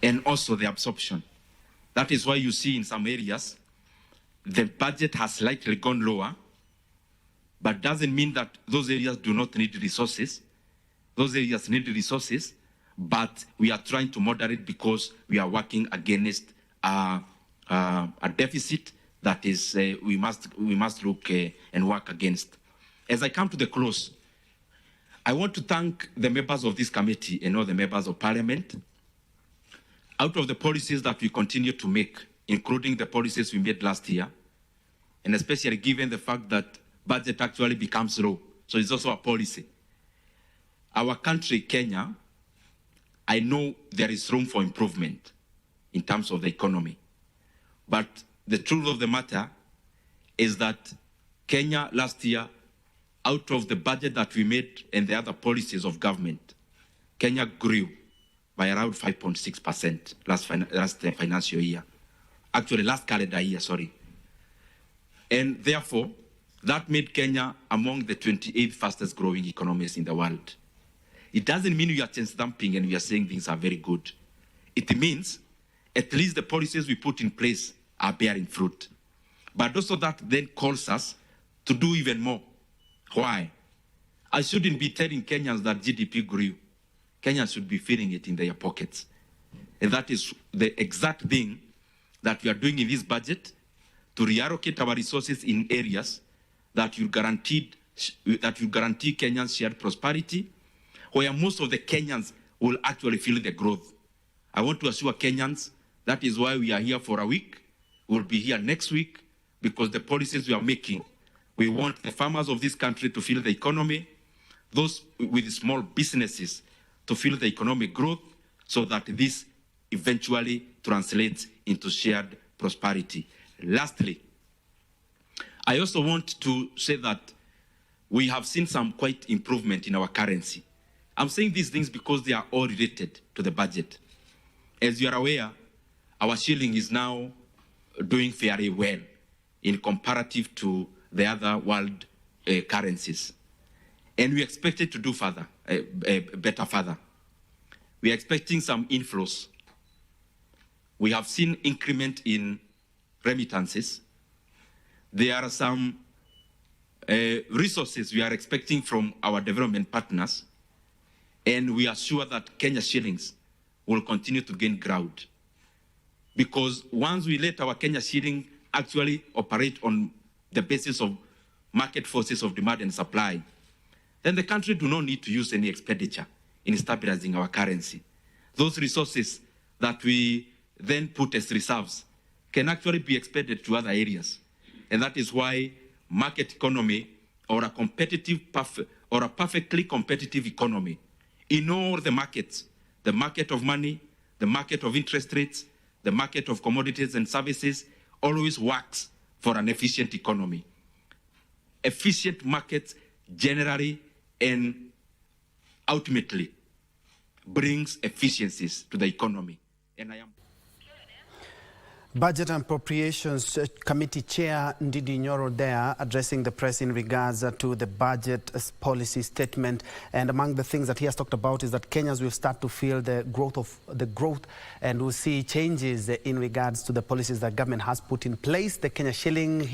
and also the absorption. That is why you see in some areas the budget has slightly gone lower, but doesn't mean that those areas do not need resources. Those areas need resources, but we are trying to moderate because we are working against a deficit that is we must look and work against. As I come to the close, I want to thank the members of this committee and all the members of parliament. Out of the policies that we continue to make, including the policies we made last year, and especially given the fact that budget actually becomes low, so it's also a policy. Our country, Kenya, I know there is room for improvement in terms of the economy. But the truth of the matter is that Kenya last year, out of the budget that we made and the other policies of government, Kenya grew by around 5.6% last financial year. Actually, last calendar year, sorry. And therefore, that made Kenya among the 28 fastest growing economies in the world. It doesn't mean we are chance dumping and we are saying things are very good. It means at least the policies we put in place are bearing fruit. But also that then calls us to do even more. Why? I shouldn't be telling Kenyans that GDP grew. Kenyans should be feeling it in their pockets. And that is the exact thing that we are doing in this budget, to reallocate our resources in areas that will guarantee Kenyans shared prosperity, where most of the Kenyans will actually feel the growth. I want to assure Kenyans that is why we are here for a week. We'll be here next week because the policies we are making, we want the farmers of this country to feel the economy, those with small businesses to feel the economic growth, so that this eventually translates into shared prosperity. Lastly, I also want to say that we have seen some quite improvement in our currency. I'm saying these things because they are all related to the budget. As you are aware, our shilling is now doing fairly well in comparative to the other world currencies. And we expect it to do better further. We are expecting some inflows. We have seen increment in remittances. There are some resources we are expecting from our development partners, and we are sure that Kenya shillings will continue to gain ground. Because once we let our Kenya shilling actually operate on the basis of market forces of demand and supply, then the country do not need to use any expenditure in stabilizing our currency. Those resources that we then put as reserves can actually be expended to other areas. And that is why market economy, or a perfectly competitive economy in all the markets, the market of money, the market of interest rates, the market of commodities and services, always works for an efficient economy. Efficient markets generally and ultimately brings efficiencies to the economy. And I am Budget and Appropriations Committee Chair Ndindi Nyoro there addressing the press in regards to the budget policy statement. And among the things that he has talked about is that Kenyans will start to feel the growth and will see changes in regards to the policies that government has put in place. The Kenya shilling